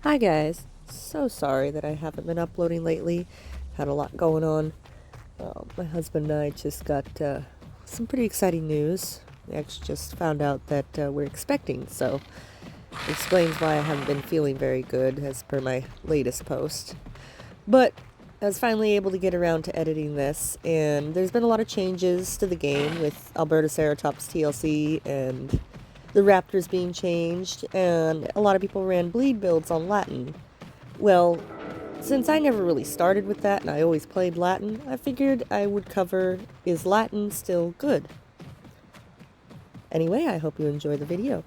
Hi guys, so sorry that I haven't been uploading lately. Had a lot going on. My husband and I just got some pretty exciting news. We actually just found out that we're expecting, so it explains why I haven't been feeling very good as per my latest post. But I was finally able to get around to editing this, and there's been a lot of changes to the game with Albertoceratops TLC and the Raptors being changed, and a lot of people ran bleed builds on Laten. Well, since I never really started with that and I always played Laten, I figured I would cover is Laten still good? Anyway, I hope you enjoy the video.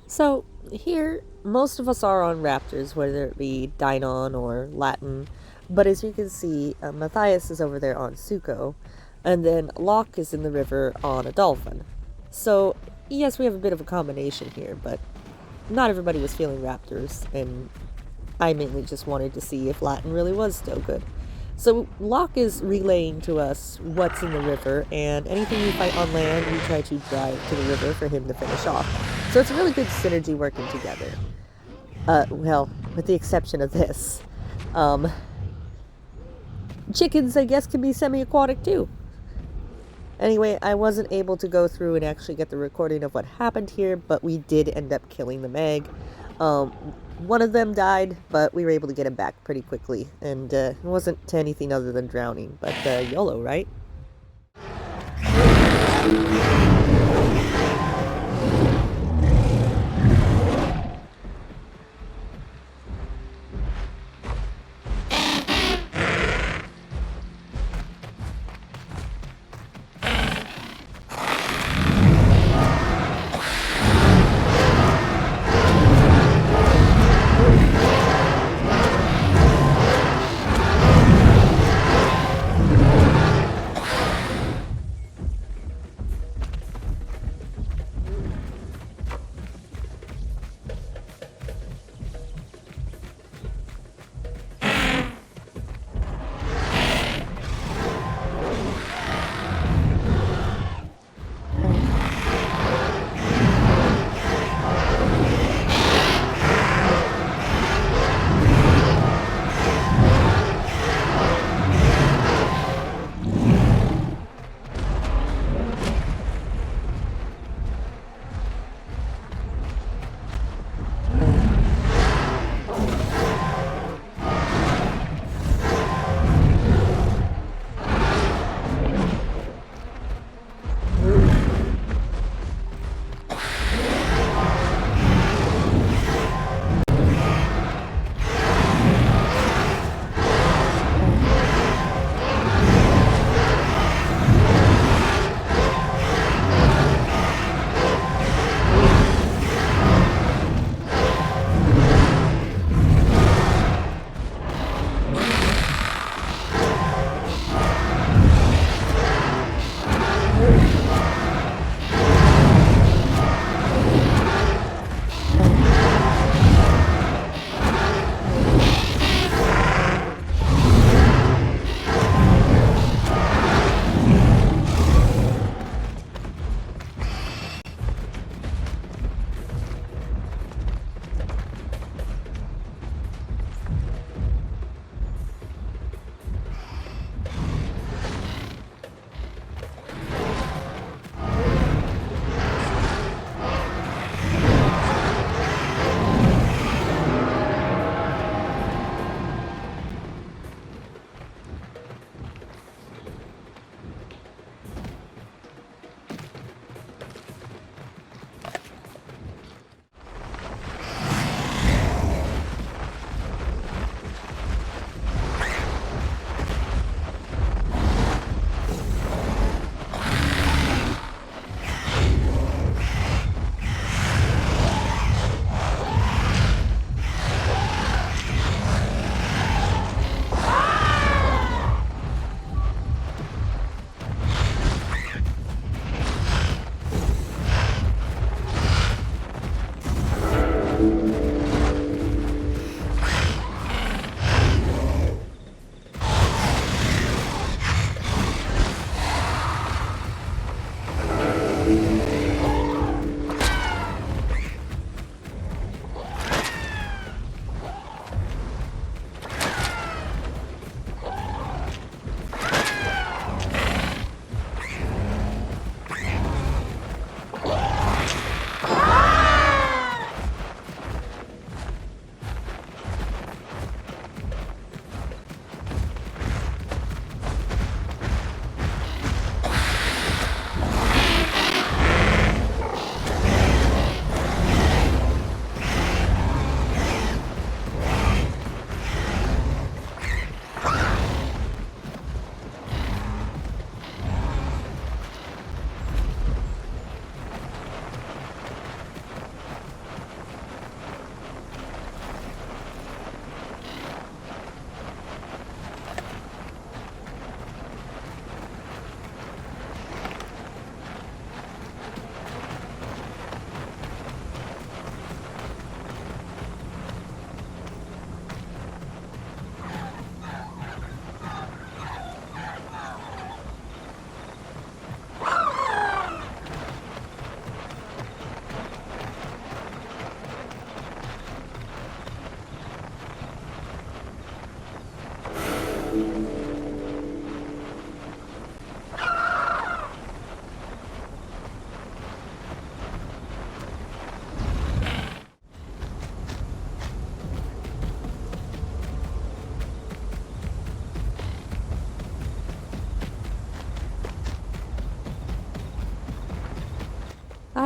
So, here, most of us are on Raptors, whether it be Dynon or Laten, but as you can see, Matthias is over there on Suko, and then Locke is in the river on a dolphin. So, yes, we have a bit of a combination here, but not everybody was feeling Raptors, and I mainly just wanted to see if Laten really was still good. So Locke is relaying to us what's in the river, and anything we fight on land, we try to drive to the river for him to finish off. So it's a really good synergy working together. Well, with the exception of this. Chickens, I guess, can be semi-aquatic too. Anyway, I wasn't able to go through and actually get the recording of what happened here, but we did end up killing the Meg. One of them died, but we were able to get him back pretty quickly, and it wasn't to anything other than drowning, but YOLO, right?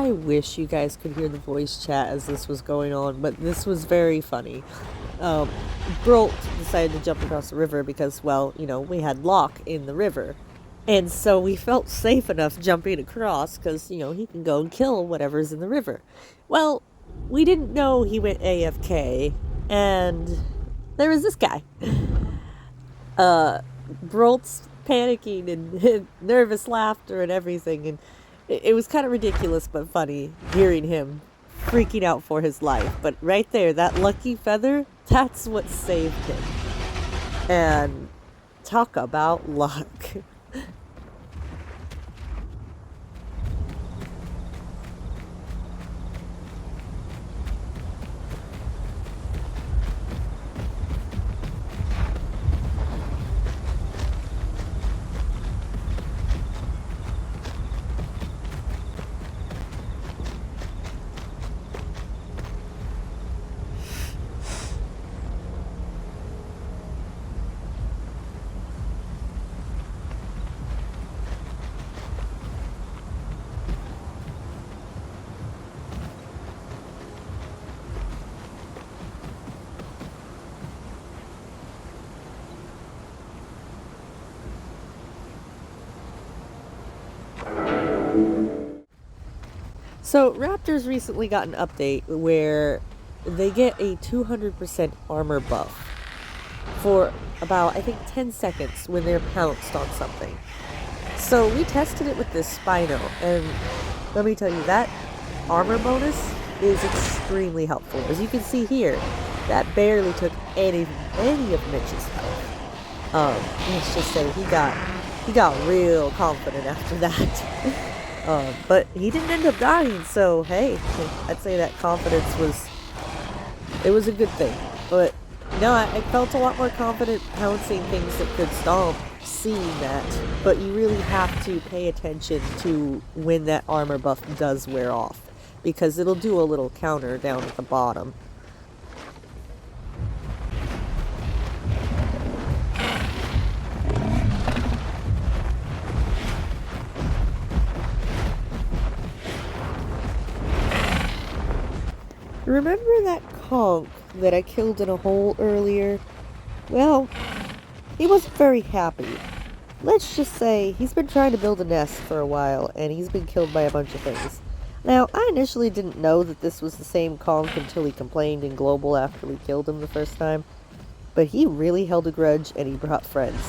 I wish you guys could hear the voice chat as this was going on, but this was very funny. Um, Brolt decided to jump across the river because, well, we had Locke in the river. And so we felt safe enough jumping across because, he can go and kill whatever's in the river. Well, we didn't know he went AFK, and there was this guy. Brolt's panicking and nervous laughter and everything, and it was kind of ridiculous but funny hearing him freaking out for his life. But right there, that lucky feather, that's what saved him. And talk about luck. So, Raptors recently got an update where they get a 200% armor buff for about, I think, 10 seconds when they're pounced on something. So, we tested it with this Spino, and let me tell you, that armor bonus is extremely helpful. As you can see here, that barely took any of Mitch's health. Let's just say he got real confident after that. But he didn't end up dying, so hey, I'd say that confidence was a good thing. But no, I felt a lot more confident pouncing things that could stomp, seeing that. But you really have to pay attention to when that armor buff does wear off, because it'll do a little counter down at the bottom. Remember that conch that I killed in a hole earlier? Well, he wasn't very happy. Let's just say he's been trying to build a nest for a while, and he's been killed by a bunch of things. Now, I initially didn't know that this was the same conch until he complained in Global after we killed him the first time, but he really held a grudge and he brought friends.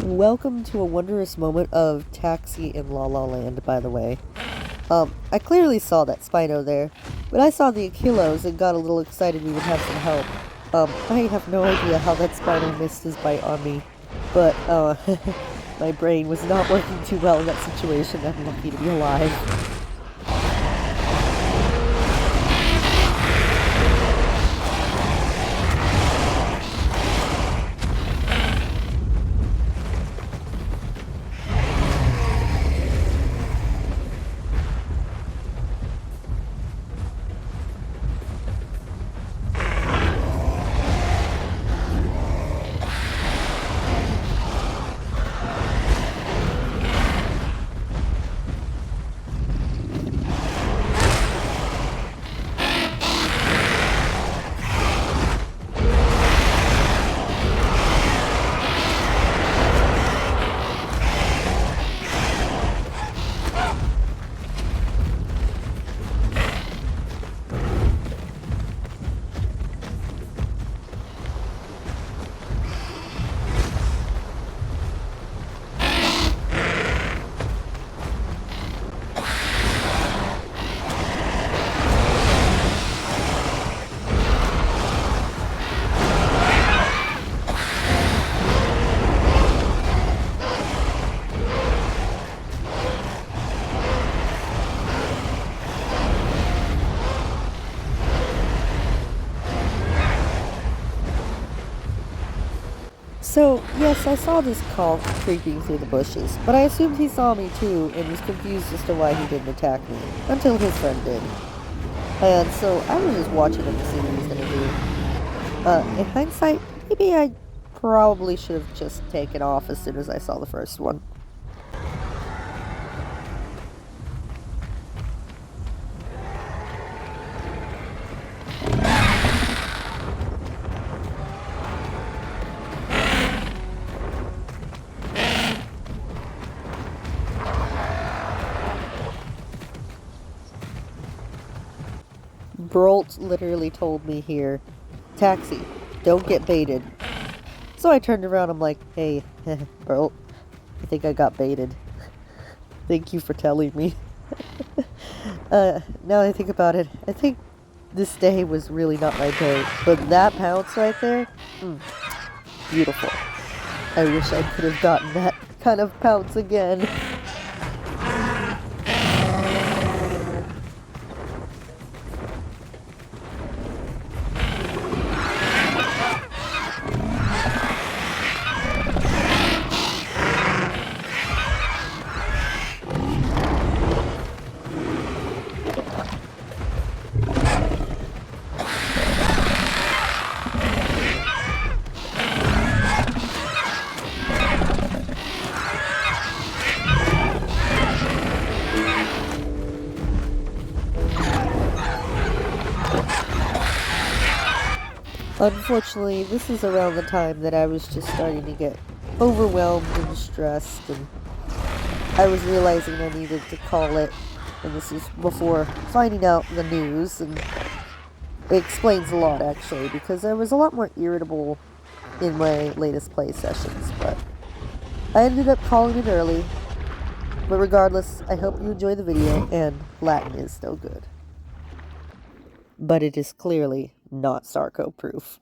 Welcome to a wondrous moment of Taxi in La La Land, by the way. I clearly saw that Spino there, but I saw the Achilles and got a little excited we would have some help. I have no idea how that Spino missed his bite on me, but, my brain was not working too well in that situation. I'm lucky to be alive. So, yes, I saw this call creeping through the bushes, but I assumed he saw me too and was confused as to why he didn't attack me, until his friend did. And so I was just watching him to see what he was gonna do. In hindsight, maybe I probably should have just taken off as soon as I saw the first one. Brolt literally told me here, taxi, don't get baited. So I turned around, I'm like, hey, Brolt, I think I got baited. Thank you for telling me. Now that I think about it, I think this day was really not my day. But that pounce right there, beautiful. I wish I could have gotten that kind of pounce again. Unfortunately, this is around the time that I was just starting to get overwhelmed and stressed, and I was realizing I needed to call it, and this is before finding out the news, and it explains a lot actually, because I was a lot more irritable in my latest play sessions, but I ended up calling it early. But regardless, I hope you enjoy the video, and Laten is still good. But it is clearly not Sarco proof.